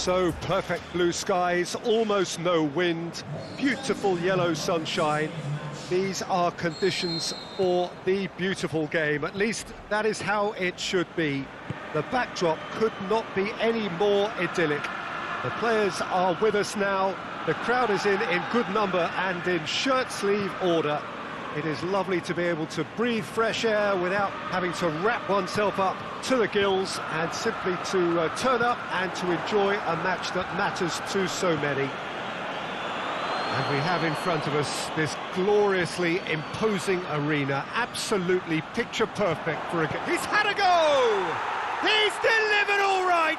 So perfect blue skies, almost no wind, beautiful yellow sunshine. These are conditions for the beautiful game. At least that is how it should be. The backdrop could not be any more idyllic. The players are with us now. The crowd is in good number and in shirt-sleeve order. It is lovely to be able to breathe fresh air without having to wrap oneself up to the gills and simply to turn up and to enjoy a match that matters to so many. And we have in front of us this gloriously imposing arena, absolutely picture perfect for a game. He's had a go! He's delivered all right!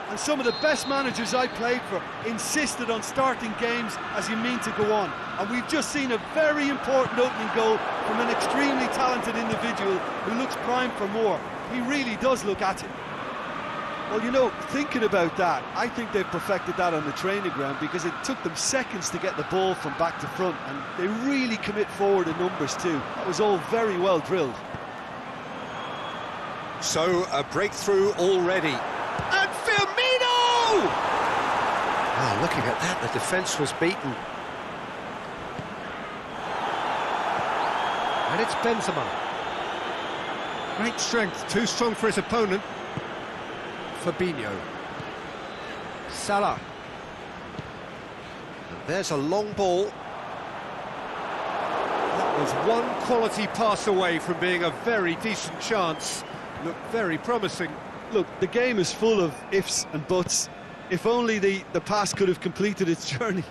And some of the best managers I played for insisted on starting games as you mean to go on. And we've just seen a very important opening goal from an extremely talented individual who looks primed for more. He really does look at it. Well, you know, thinking about that, I think they've perfected that on the training ground because it took them seconds to get the ball from back to front, and they really commit forward in numbers too. That was all very well drilled. So, a breakthrough already. And Firmino! Oh, looking at that, the defence was beaten. And it's Benzema. Great strength, too strong for his opponent. Fabinho. Salah. And there's a long ball. That was one quality pass away from being a very decent chance. Looked very promising. Look, the game is full of ifs and buts. If only the pass could have completed its journey.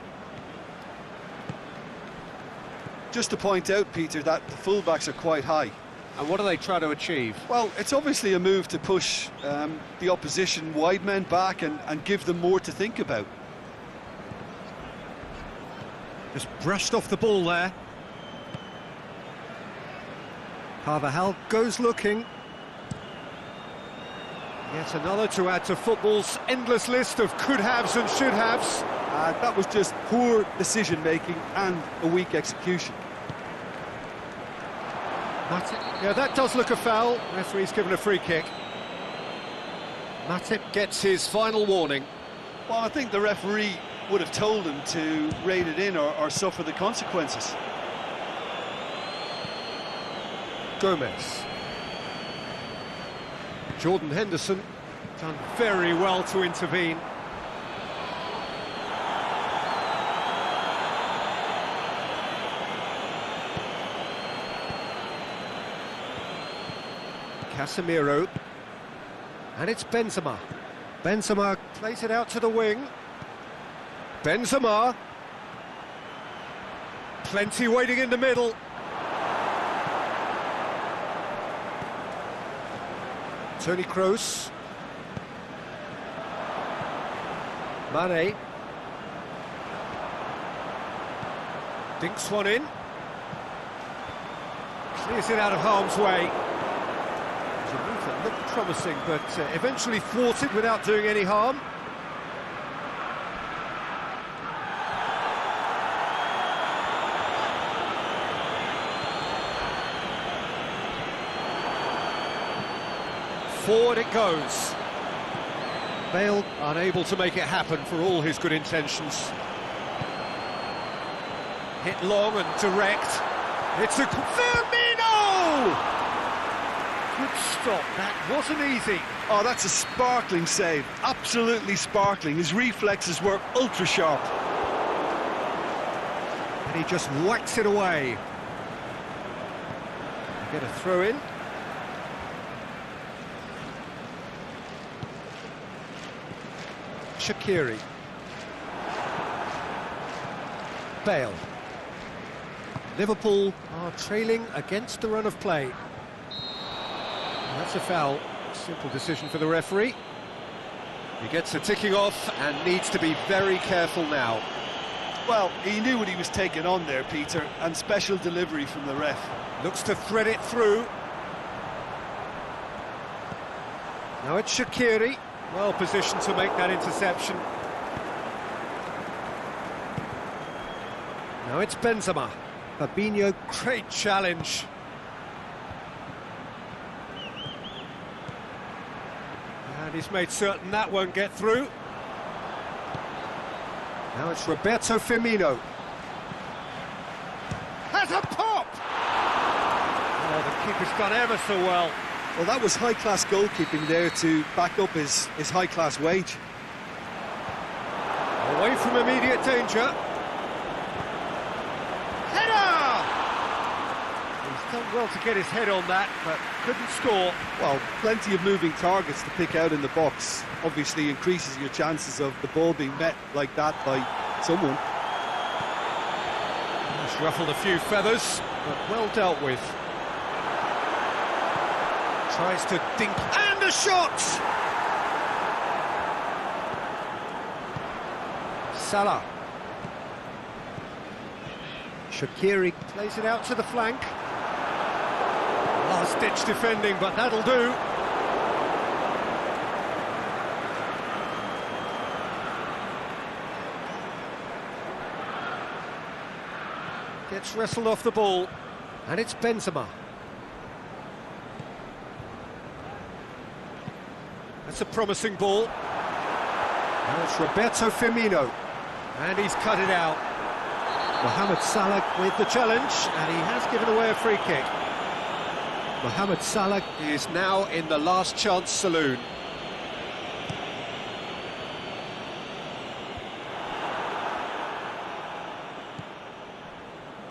Just to point out, Peter, that the fullbacks are quite high. And what do they try to achieve? Well, it's obviously a move to push the opposition wide men back and give them more to think about. Just brushed off the ball there. Carvajal goes looking. Yet another to add to football's endless list of could-haves and should-haves. That was just poor decision-making and a weak execution. Matip, yeah, that does look a foul. Referee's given a free kick. Matip gets his final warning. Well, I think the referee would have told him to rein it in or suffer the consequences. Gomez. Jordan Henderson done very well to intervene. Casemiro. And it's Benzema. Benzema plays it out to the wing. Benzema. Plenty waiting in the middle. Toni Kroos. Mane. Dinks one in. Clears it out of harm's way. It was a move that looked promising, but eventually thwarted without doing any harm. Forward it goes. Bale unable to make it happen for all his good intentions. Hit long and direct. It's a Firmino! Good stop. That wasn't easy. Oh, that's a sparkling save. Absolutely sparkling. His reflexes were ultra sharp. And he just whacks it away. Get a throw in. Shaqiri. Bale. Liverpool are trailing against the run of play. That's a foul. Simple decision for the referee. He gets a ticking off and needs to be very careful now. Well, he knew what he was taking on there, Peter, and special delivery from the ref. Looks to thread it through. Now it's Shaqiri. Well positioned to make that interception. Now it's Benzema. Fabinho, great challenge. And he's made certain that won't get through. Now it's Roberto Firmino. Has a pop! Oh, the keeper's done ever so well. Well, that was high-class goalkeeping there to back up his high-class wage. Away from immediate danger. Header! He's done well to get his head on that, but couldn't score. Well, plenty of moving targets to pick out in the box. Obviously increases your chances of the ball being met like that by someone. Just ruffled a few feathers, but well dealt with. Tries to dink, and a shot! Salah. Shaqiri plays it out to the flank. Last-ditch defending, but that'll do. Gets wrestled off the ball, and it's Benzema. That's a promising ball. Now it's Roberto Firmino, and he's cut it out. Mohamed Salah with the challenge, and he has given away a free kick. Mohamed Salah is now in the last chance saloon.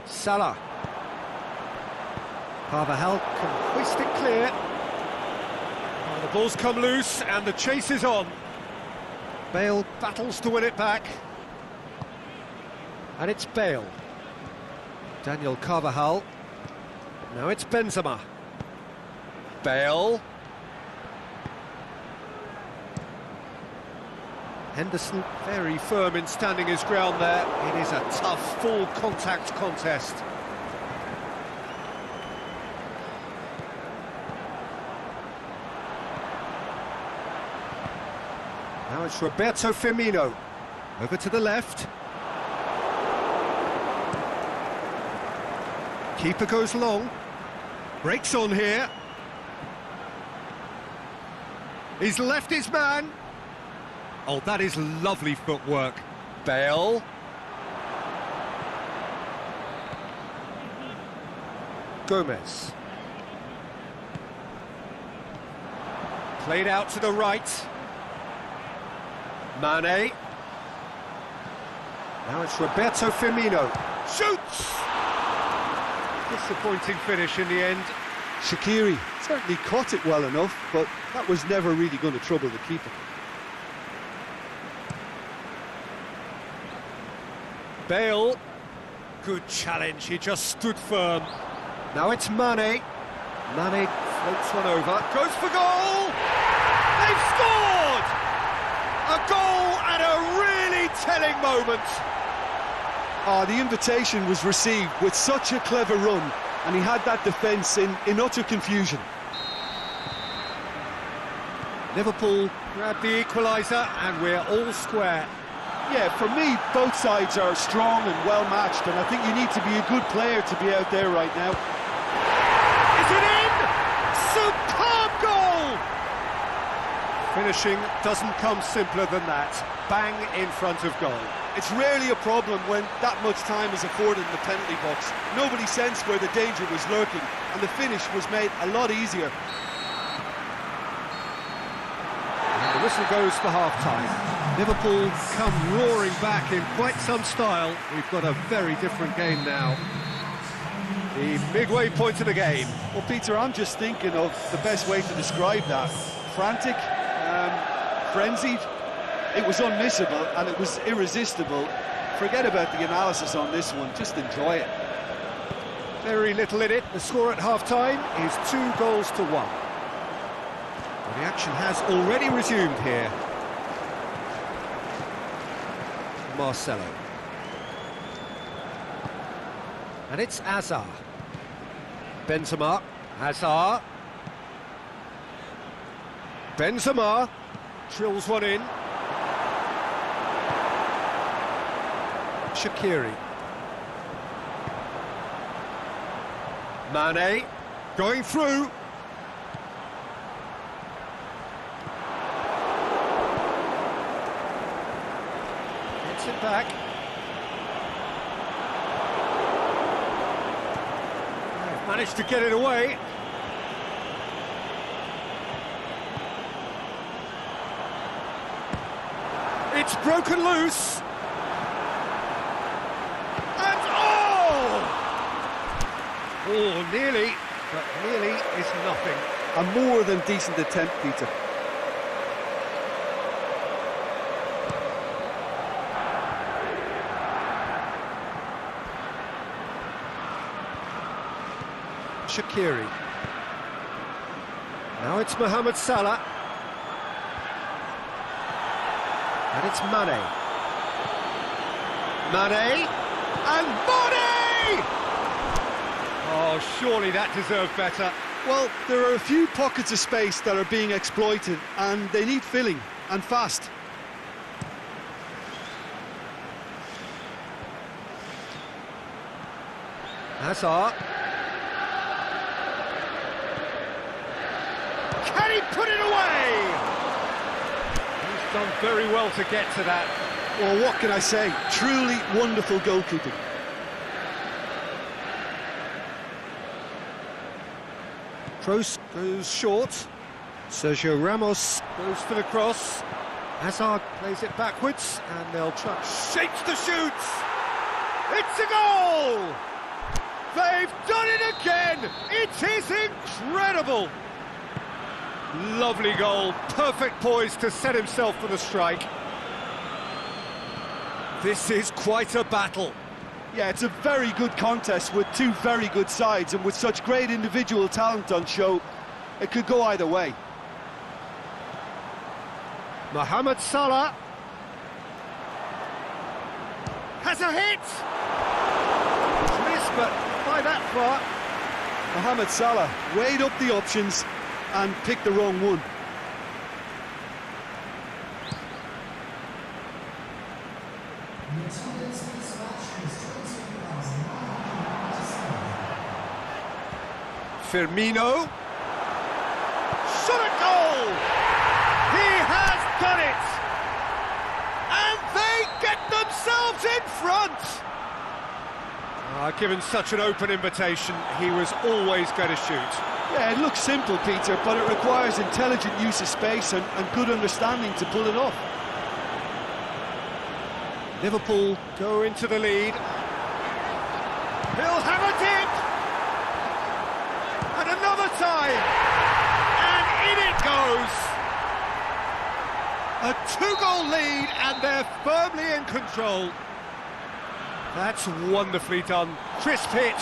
Salah. Carvajal can hoist it clear. Oh, the ball's come loose and the chase is on. Bale battles to win it back. And it's Bale. Daniel Carvajal. Now it's Benzema. Bale. Henderson very firm in standing his ground there. It is a tough, full contact contest. Now it's Roberto Firmino. Over to the left. Keeper goes long. Breaks on here. He's left his man. Oh, that is lovely footwork. Bale. Gomez. Played out to the right. Mane. Now it's Roberto Firmino. Shoots! Disappointing finish in the end. Shaqiri certainly caught it well enough, but that was never really going to trouble the keeper. Bale, good challenge, he just stood firm. Now it's Mane. Mane floats one over, goes for goal! They've scored! A goal at a really telling moment. The invitation was received with such a clever run, and he had that defence in utter confusion. Liverpool grab the equaliser, and we're all square. Yeah, for me, both sides are strong and well matched, and I think you need to be a good player to be out there right now. Is it in? Superb goal! Finishing doesn't come simpler than that. Bang in front of goal. It's rarely a problem when that much time is afforded in the penalty box. Nobody sensed where the danger was lurking, and the finish was made a lot easier. And the whistle goes for half-time. Liverpool come roaring back in quite some style. We've got a very different game now. The midway point of the game. Well, Peter, I'm just thinking of the best way to describe that. Frantic, frenzied. It was unmissable and it was irresistible. Forget about the analysis on this one, just enjoy it. Very little in it. The score at half-time is 2-1. Well, the action has already resumed here. Marcelo. And it's Hazard. Benzema. Hazard. Benzema. Drills one in. Shaqiri. Mane. Going through. It's gets it back. They've managed to get it away. It's broken loose. And oh, nearly, but nearly is nothing. A more than decent attempt, Peter. Shaqiri. Now it's Mohamed Salah. And it's Mane. Mane. And Mane! Oh, surely that deserved better. Well, there are a few pockets of space that are being exploited, and they need filling, and fast. Hazard. Can he put it away? He's done very well to get to that. Well, what can I say? Truly wonderful goalkeeping. Kroos goes short. Sergio Ramos goes for the cross. Hazard plays it backwards, and they'll try. Shapes the shoots! It's a goal! They've done it again! It is incredible! Lovely goal, perfect poise to set himself for the strike. This is quite a battle. Yeah, it's a very good contest with two very good sides, and with such great individual talent on show, it could go either way. Mohamed Salah has a hit! It's missed, but by that far. Mohamed Salah weighed up the options and picked the wrong one. Firmino. Shot a goal! He has done it! And they get themselves in front! Given such an open invitation, he was always going to shoot. Yeah, it looks simple, Peter, but it requires intelligent use of space and good understanding to pull it off. Liverpool go into the lead. He'll have a dip! And another time! And in it goes! A two-goal lead, and they're firmly in control. That's wonderfully done. Crisp hit,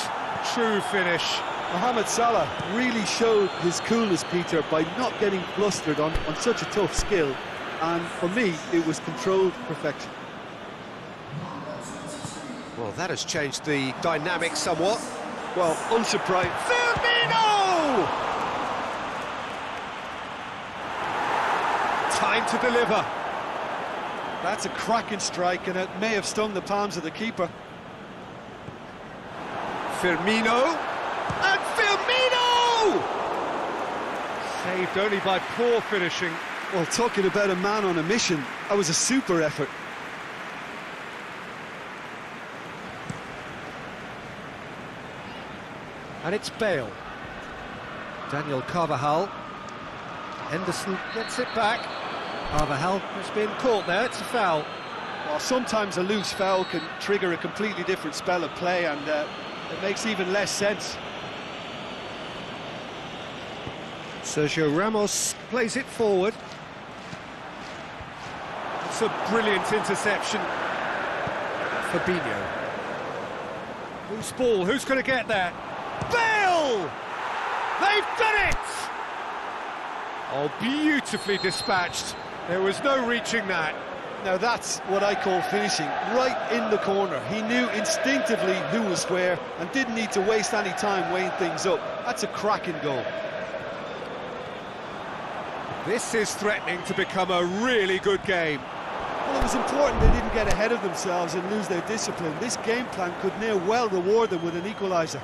true finish. Mohamed Salah really showed his coolness, Peter, by not getting flustered on such a tough skill. And for me, it was controlled perfection. Well, that has changed the dynamic somewhat. Well, unsurprised. Firmino! Time to deliver. That's a cracking strike, and it may have stung the palms of the keeper. Firmino. And Firmino! Saved only by poor finishing. Well, talking about a man on a mission, that was a super effort. And it's Bale. Daniel Carvajal. Henderson gets it back. Carvajal has been caught there, it's a foul. Well, sometimes a loose foul can trigger a completely different spell of play, and it makes even less sense. Sergio Ramos plays it forward. It's a brilliant interception. Fabinho. Who's ball? Who's going to get there? Bale! They've done it! Oh, beautifully dispatched. There was no reaching that. Now that's what I call finishing, right in the corner. He knew instinctively who was where and didn't need to waste any time weighing things up. That's a cracking goal. This is threatening to become a really good game. Well, it was important they didn't get ahead of themselves and lose their discipline. This game plan could now well reward them with an equaliser.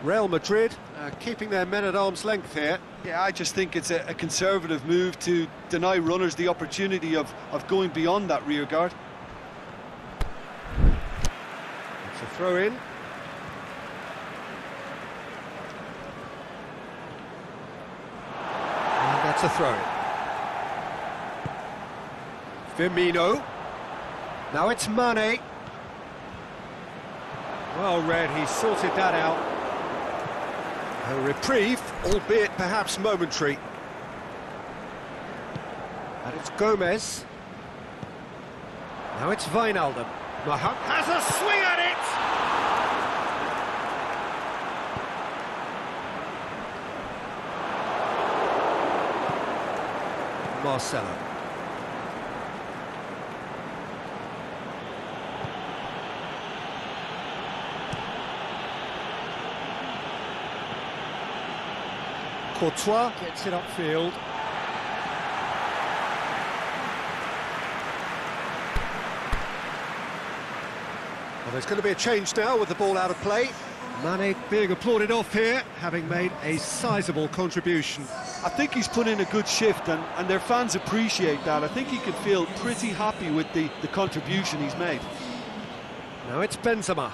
Real Madrid keeping their men at arm's length here. Yeah, I just think it's a conservative move to deny runners the opportunity of going beyond that rear guard. It's a throw in. And that's a throw in. Firmino. Now it's Mane. Well read, he sorted that out. A reprieve, albeit perhaps momentary. And it's Gomez. Now it's Wijnaldum. Maham has a swing at it! Marcelo. Courtois gets it upfield. Well, there's going to be a change now with the ball out of play. Mane being applauded off here, having made a sizable contribution. I think he's put in a good shift, and their fans appreciate that. I think he can feel pretty happy with the contribution he's made. Now it's Benzema.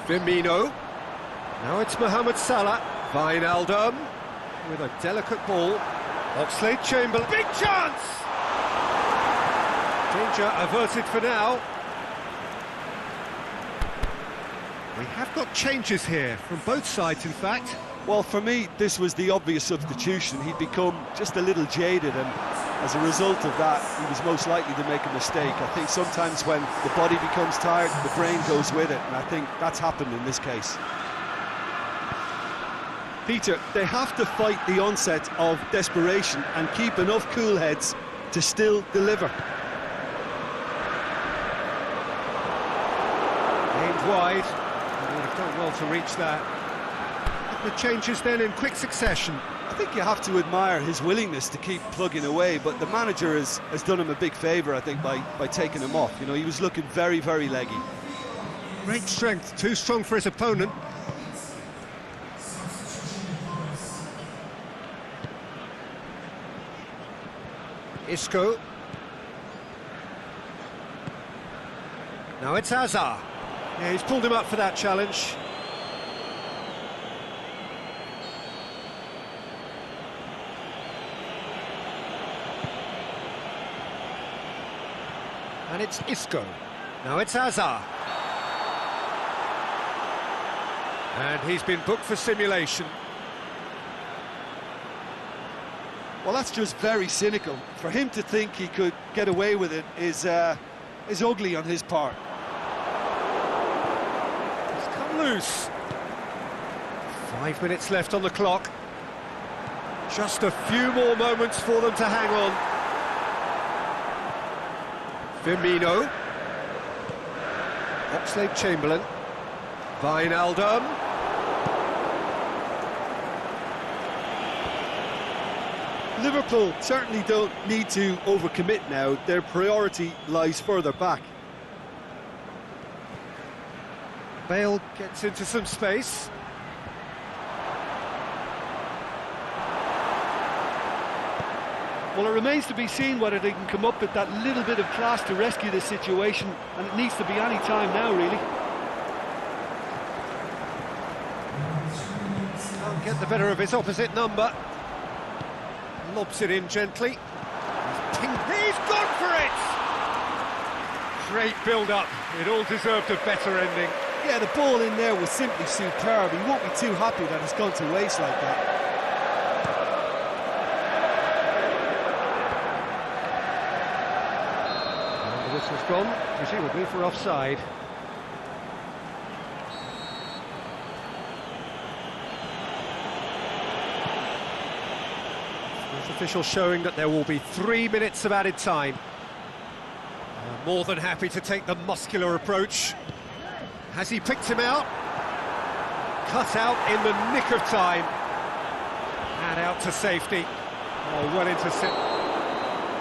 Firmino. Now it's Mohamed Salah. Wijnaldum with a delicate ball. Oxlade-Chamberlain. Big chance! Danger averted for now. We have got changes here from both sides, in fact. Well, for me, this was the obvious substitution. He'd become just a little jaded, and as a result of that, he was most likely to make a mistake. I think sometimes when the body becomes tired, the brain goes with it, and I think that's happened in this case. Peter, they have to fight the onset of desperation and keep enough cool heads to still deliver. Aimed wide, and would have done well to reach that. The changes then in quick succession. I think you have to admire his willingness to keep plugging away, but the manager has done him a big favour, I think, by taking him off. You know, he was looking very, very leggy. Great strength, too strong for his opponent. Isco. Now it's Hazard. Yeah, he's pulled him up for that challenge. And it's Isco. Now it's Hazard. And he's been booked for simulation. Well, that's just very cynical. For him to think he could get away with it is ugly on his part. It's come loose. 5 minutes left on the clock. Just a few more moments for them to hang on. Firmino. Oxlade-Chamberlain. Wijnaldum. Liverpool certainly don't need to overcommit now. Their priority lies further back. Bale gets into some space. Well, it remains to be seen whether they can come up with that little bit of class to rescue this situation, and it needs to be any time now, really. Can't get the better of his opposite number. Lobs it in gently. He's gone for it! Great build-up. It all deserved a better ending. Yeah, the ball in there was simply superb. He won't be too happy that it's gone to waste like that. And the whistle's gone, presumably for offside. Official showing that there will be 3 minutes of added time. More than happy to take the muscular approach. Has he picked him out? Cut out in the nick of time. And out to safety. Oh, well intercepted.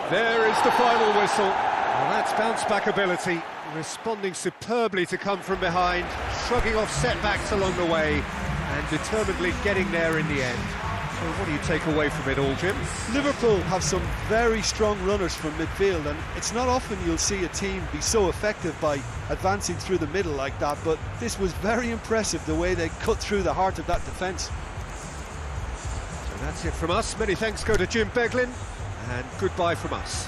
There is the final whistle. Well, that's bounce-back ability, responding superbly to come from behind, shrugging off setbacks along the way, and determinedly getting there in the end. So what do you take away from it all, Jim? Liverpool have some very strong runners from midfield, and it's not often you'll see a team be so effective by advancing through the middle like that, but this was very impressive, the way they cut through the heart of that defence. So that's it from us. Many thanks go to Jim Beglin, and goodbye from us.